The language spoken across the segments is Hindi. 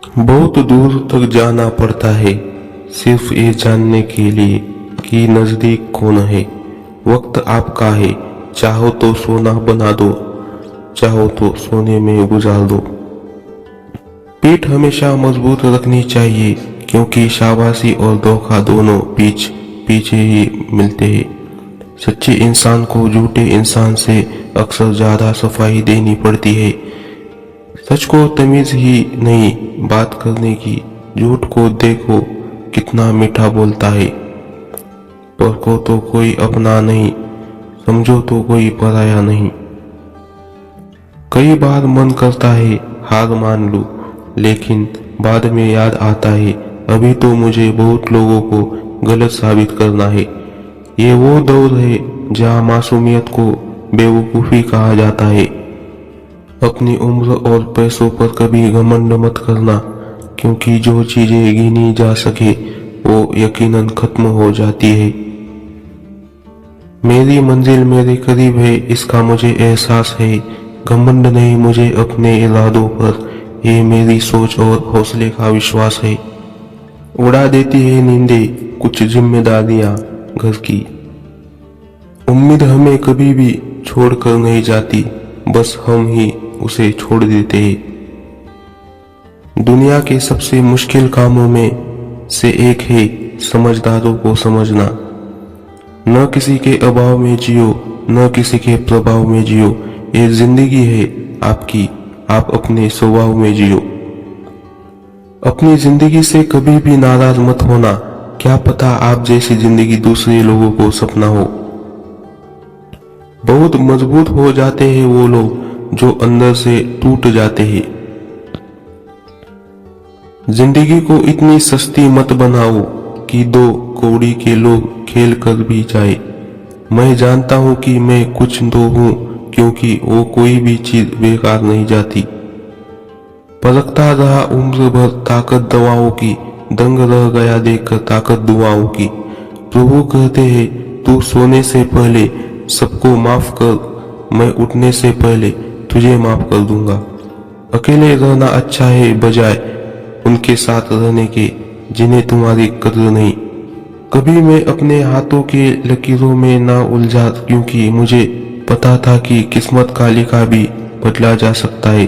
बहुत दूर तक जाना पड़ता है सिर्फ ये जानने के लिए कि नजदीक कौन है। वक्त आपका है, चाहो तो सोना बना दो, चाहो तो सोने में गुजार दो। पीठ हमेशा मजबूत रखनी चाहिए क्योंकि शाबाशी और धोखा दोनों पीछे ही मिलते हैं। सच्चे इंसान को झूठे इंसान से अक्सर ज्यादा सफाई देनी पड़ती है। सच को तमीज ही नहीं बात करने की, झूठ को देखो कितना मीठा बोलता है। परखो तो कोई अपना नहीं, समझो तो कोई पराया नहीं। कई बार मन करता है हार मान लूं, लेकिन बाद में याद आता है अभी तो मुझे बहुत लोगों को गलत साबित करना है। ये वो दौर है जहाँ मासूमियत को बेवकूफ़ी कहा जाता है। अपनी उम्र और पैसों पर कभी घमंड मत करना, क्योंकि जो चीजें गिनी जा सके वो यकीनन खत्म हो जाती है। मेरी मंजिल मेरे करीब है, इसका मुझे एहसास है। घमंड नहीं मुझे अपने इरादों पर, ये मेरी सोच और हौसले का विश्वास है। उड़ा देती है नींदें कुछ जिम्मेदारियां घर की। उम्मीद हमें कभी भी छोड़कर नहीं जाती, बस हम ही उसे छोड़ देते हैं। दुनिया के सबसे मुश्किल कामों में से एक है समझदारों को समझना। न किसी के अभाव में जियो, न किसी के प्रभाव में जियो। ये जिंदगी है आपकी, आप अपने स्वभाव में जियो। अपनी जिंदगी से कभी भी नाराज मत होना, क्या पता आप जैसी जिंदगी दूसरे लोगों को सपना हो। बहुत मजबूत हो जाते हैं वो लोग जो अंदर से टूट जाते हैं। जिंदगी को इतनी सस्ती मत बनाओ कि दो कौड़ी के लोग खेल कर भी जाए। मैं जानता हूं कि मैं कुछ तो हूं, क्योंकि वो कोई भी चीज बेकार नहीं जाती। परखता रहा उम्र भर ताकत दवाओं की, दंग रह गया देखकर ताकत दुआओं की। प्रभु कहते हैं तू सोने से पहले सबको माफ कर, मैं उठने से पहले तुझे माफ कर दूंगा। अकेले रहना अच्छा है बजाय उनके साथ रहने के जिन्हें तुम्हारी कदर नहीं। कभी मैं अपने हाथों के लकीरों में ना उलझा, क्योंकि मुझे पता था कि किस्मत का लिखा भी बदला जा सकता है।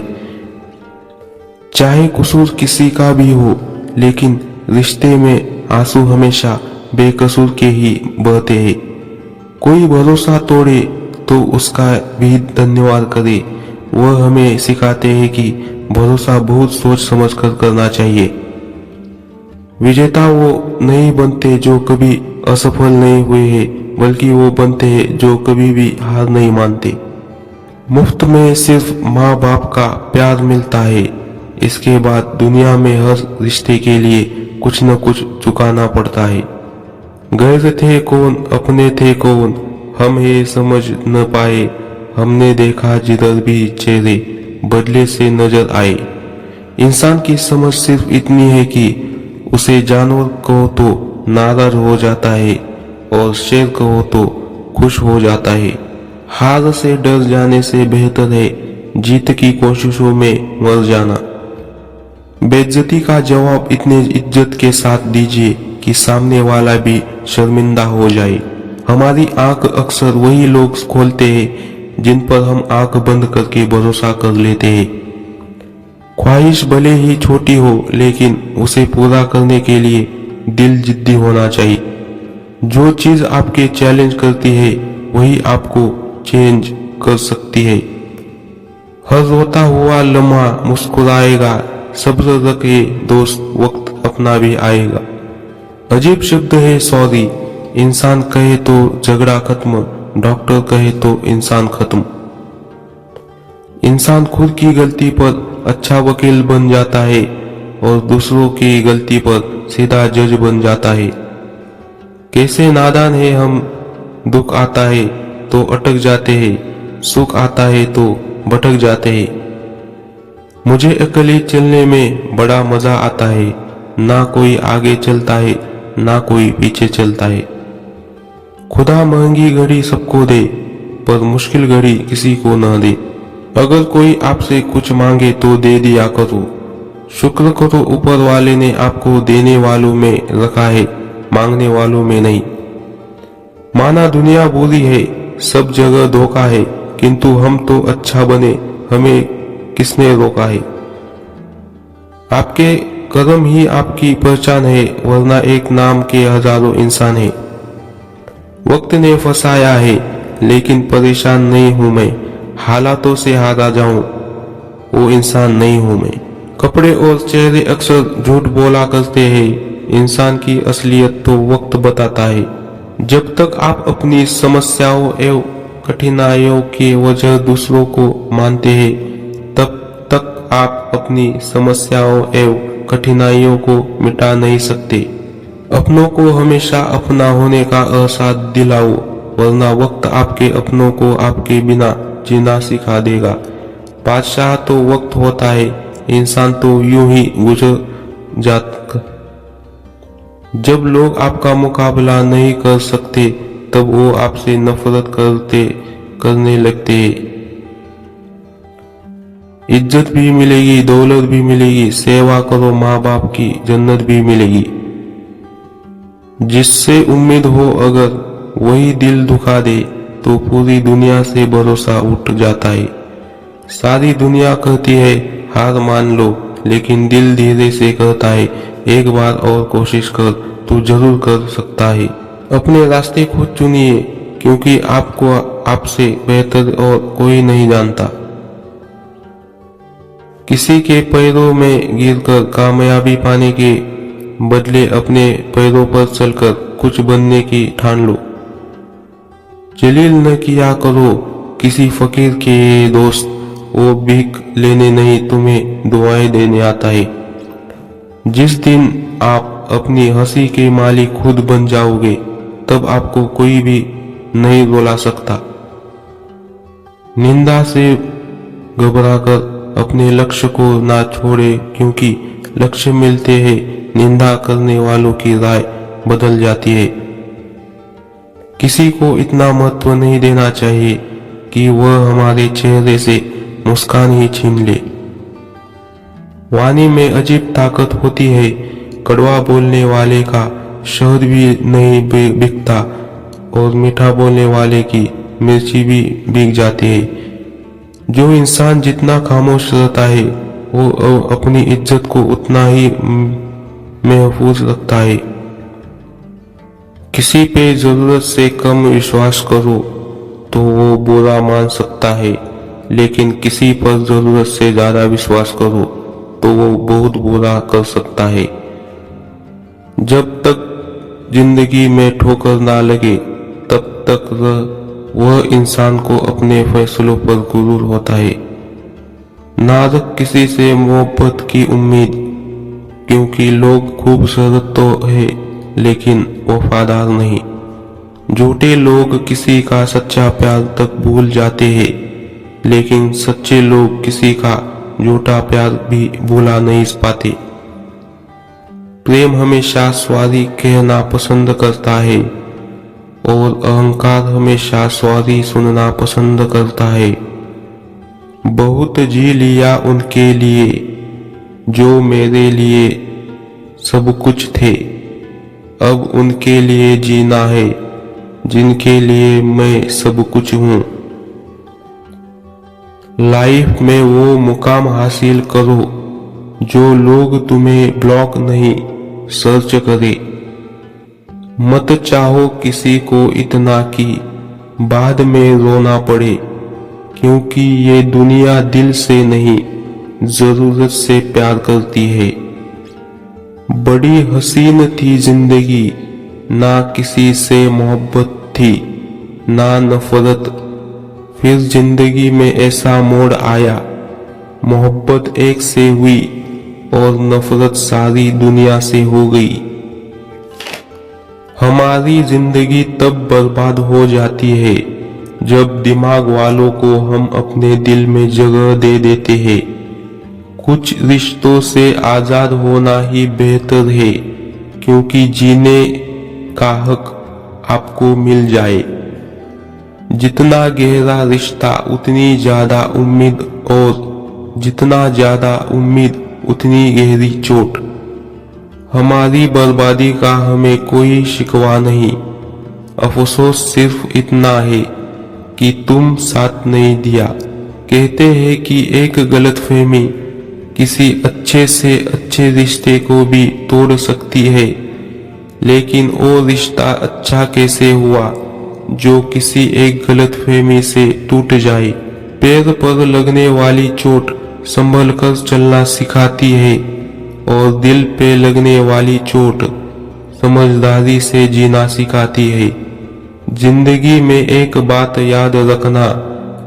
चाहे कसूर किसी का भी हो, लेकिन रिश्ते में आंसू हमेशा बेकसूर के ही बहते हैं। कोई भरोसा तोड़े तो उसका भी धन्यवाद करे। वह हमें सिखाते हैं कि भरोसा बहुत सोच समझ कर करना चाहिए। विजेता वो नहीं बनते जो कभी असफल नहीं हुए हैं, बल्कि वो बनते हैं जो कभी भी हार नहीं मानते। मुफ्त में सिर्फ माँ बाप का प्यार मिलता है, इसके बाद दुनिया में हर रिश्ते के लिए कुछ न कुछ चुकाना पड़ता है। गैर थे कौन अपने थे कौन, हम ये समझ न पाए। हमने देखा जिधर भी चेहरे बदले से नजर आए। इंसान की समझ सिर्फ इतनी है कि उसे जानवर कहो तो नाराज हो जाता है और शेर कहो तो खुश हो जाता है। हार से डर जाने से बेहतर है जीत की कोशिशों में मर जाना। बेइज्जती का जवाब इतने इज्जत के साथ दीजिए कि सामने वाला भी शर्मिंदा हो जाए। हमारी आंख अक्सर वही लोग खोलते हैं जिन पर हम आंख बंद करके भरोसा कर लेते हैं। ख्वाहिश भले ही छोटी हो, लेकिन उसे पूरा करने के लिए दिल जिद्दी होना चाहिए। जो चीज आपके चैलेंज करती है वही आपको चेंज कर सकती है। हर रोता हुआ लम्हा मुस्कुराएगा, सब्र रखे दोस्त, वक्त अपना भी आएगा। अजीब शब्द है सॉरी, इंसान कहे तो झगड़ा खत्म, डॉक्टर कहे तो इंसान खत्म। इंसान खुद की गलती पर अच्छा वकील बन जाता है और दूसरों की गलती पर सीधा जज बन जाता है। कैसे नादान है हम, दुख आता है तो अटक जाते हैं, सुख आता है तो भटक जाते हैं। मुझे अकेले चलने में बड़ा मजा आता है, ना कोई आगे चलता है ना कोई पीछे चलता है। खुदा महंगी घड़ी सबको दे, पर मुश्किल घड़ी किसी को न दे। अगर कोई आपसे कुछ मांगे तो दे दिया करो, शुक्र करो ऊपर वाले ने आपको देने वालों में रखा है, मांगने वालों में नहीं। माना दुनिया बुरी है, सब जगह धोखा है, किंतु हम तो अच्छा बने, हमें किसने रोका है। आपके कर्म ही आपकी पहचान है, वरना एक नाम के हजारों इंसान है। वक्त ने फंसाया है, लेकिन परेशान नहीं हूं मैं, हालातों से हारा जाऊं वो इंसान नहीं हूं मैं। कपड़े और चेहरे अक्सर झूठ बोला करते हैं, इंसान की असलियत तो वक्त बताता है। जब तक आप अपनी समस्याओं एवं कठिनाइयों की वजह दूसरों को मानते हैं, तब तक आप अपनी समस्याओं एवं कठिनाइयों को मिटा नहीं सकते। अपनों को हमेशा अपना होने का एहसास दिलाओ, वरना वक्त आपके अपनों को आपके बिना जीना सिखा देगा। बादशाह तो वक्त होता है, इंसान तो यूं ही गुजर जाता। जब लोग आपका मुकाबला नहीं कर सकते, तब वो आपसे नफरत करने लगते हैं। इज्जत भी मिलेगी, दौलत भी मिलेगी, सेवा करो माँ बाप की, जन्नत भी मिलेगी। जिससे उम्मीद हो अगर वही दिल दुखा दे, तो पूरी दुनिया से भरोसा उठ जाता है। सारी दुनिया कहती है हार मान लो, लेकिन दिल धीरे से कहता है एक बार और कोशिश कर, तू जरूर कर सकता है। अपने रास्ते खुद चुनिए, क्योंकि आपको आपसे बेहतर और कोई नहीं जानता। किसी के पैरों में गिरकर कामयाबी पाने के बदले अपने पैरों पर चलकर कुछ बनने की ठान लो। जलील न किया करो किसी फकीर के दोस्त, वो भीख लेने नहीं तुम्हें दुआएं देने आता है। जिस दिन आप अपनी हंसी के मालिक खुद बन जाओगे, तब आपको कोई भी नहीं रुला सकता। निंदा से घबराकर अपने लक्ष्य को ना छोड़े, क्योंकि लक्ष्य मिलते हैं निंदा करने वालों की राय बदल जाती है। किसी को इतना महत्व नहीं देना चाहिए कि वह हमारे चेहरे से मुस्कान ही छीन ले। वाणी में अजीब ताकत होती है, कड़वा बोलने वाले का शहद भी नहीं बिकता और मीठा बोलने वाले की मिर्ची भी बिक जाती है। जो इंसान जितना खामोश रहता है, वो अपनी इज्जत को उतना ही महफूज रखता है। किसी पे जरूरत से कम विश्वास करो तो वो बुरा मान सकता है, लेकिन किसी पर जरूरत से ज्यादा विश्वास करो तो वो बहुत बुरा कर सकता है। जब तक जिंदगी में ठोकर ना लगे, तब तक वह इंसान को अपने फैसलों पर गुरूर होता है। ना रख किसी से मोहब्बत की उम्मीद, क्योंकि लोग खूबसूरत तो है लेकिन वफादार नहीं। झूठे लोग किसी का सच्चा प्यार तक भूल जाते हैं, लेकिन सच्चे लोग किसी का झूठा प्यार भी भुला नहीं पाते। प्रेम हमेशा सॉरी कहना पसंद करता है और अहंकार हमेशा सॉरी सुनना पसंद करता है। बहुत जी लिया उनके लिए जो मेरे लिए सब कुछ थे, अब उनके लिए जीना है जिनके लिए मैं सब कुछ हूँ। लाइफ में वो मुकाम हासिल करो जो लोग तुम्हें ब्लॉक नहीं सर्च करे। मत चाहो किसी को इतना कि बाद में रोना पड़े, क्योंकि ये दुनिया दिल से नहीं जरूरत से प्यार करती है। बड़ी हसीन थी जिंदगी, ना किसी से मोहब्बत थी ना नफरत। फिर जिंदगी में ऐसा मोड़ आया, मोहब्बत एक से हुई और नफरत सारी दुनिया से हो गई। हमारी जिंदगी तब बर्बाद हो जाती है जब दिमाग वालों को हम अपने दिल में जगह दे देते हैं। कुछ रिश्तों से आजाद होना ही बेहतर है, क्योंकि जीने का हक आपको मिल जाए। जितना गहरा रिश्ता उतनी ज्यादा उम्मीद, और जितना ज्यादा उम्मीद उतनी गहरी चोट। हमारी बर्बादी का हमें कोई शिकवा नहीं, अफसोस सिर्फ इतना है कि तुम साथ नहीं दिया। कहते हैं कि एक गलतफहमी किसी अच्छे से अच्छे रिश्ते को भी तोड़ सकती है, लेकिन वो रिश्ता अच्छा कैसे हुआ जो किसी एक गलतफहमी से टूट जाए। पैर पर लगने वाली चोट संभल कर चलना सिखाती है और दिल पे लगने वाली चोट समझदारी से जीना सिखाती है। जिंदगी में एक बात याद रखना,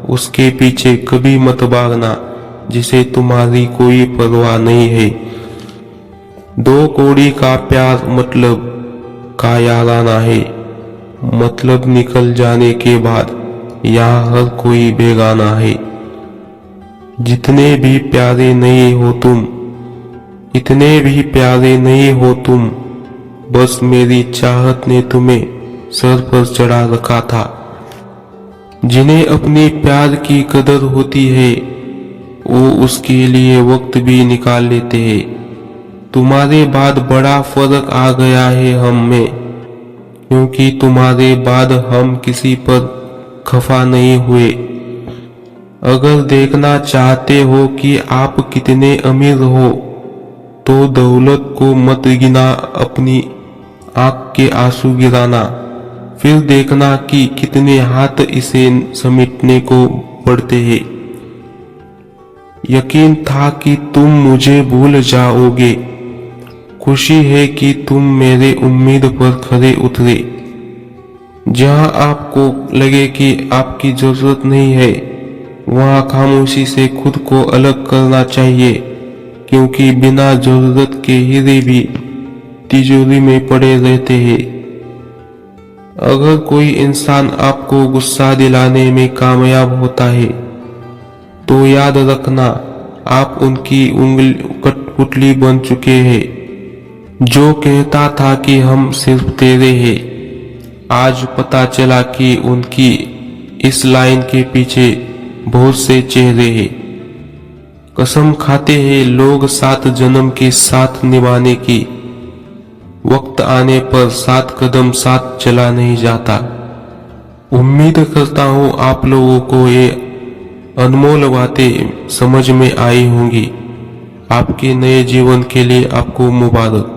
उसके पीछे कभी मत भागना जिसे तुम्हारी कोई परवाह नहीं है। दो कौड़ी का प्यार मतलब का याराना है, मतलब निकल जाने के बाद यहाँ हर कोई बेगाना है। जितने भी प्यारे नहीं हो तुम, इतने भी प्यारे नहीं हो तुम, बस मेरी चाहत ने तुम्हें सर पर चढ़ा रखा था। जिन्हें अपने प्यार की कदर होती है वो उसके लिए वक्त भी निकाल लेते हैं। तुम्हारे बाद बड़ा फर्क आ गया है हम में, क्योंकि तुम्हारे बाद हम किसी पर खफा नहीं हुए। अगर देखना चाहते हो कि आप कितने अमीर हो तो दौलत को मत गिना, अपनी आंख के आंसू गिराना, फिर देखना कि कितने हाथ इसे समेटने को पड़ते हैं। यकीन था कि तुम मुझे भूल जाओगे, खुशी है कि तुम मेरे उम्मीद पर खरे उतरे। जहां आपको लगे कि आपकी जरूरत नहीं है, वहां खामोशी से खुद को अलग करना चाहिए, क्योंकि बिना जरूरत के हीरे भी तिजोरी में पड़े रहते हैं। अगर कोई इंसान आपको गुस्सा दिलाने में कामयाब होता है तो याद रखना आप उनकी उंगली कठपुतली बन चुके हैं। जो कहता था कि हम सिर्फ तेरे हैं, आज पता चला कि उनकी इस लाइन के पीछे बहुत से चेहरे हैं। कसम खाते हैं लोग 7 जन्म के साथ निभाने की, वक्त आने पर 7 कदम साथ चला नहीं जाता। उम्मीद करता हूँ आप लोगों को ये अनमोल बातें समझ में आई होंगी। आपके नए जीवन के लिए आपको मुबारक।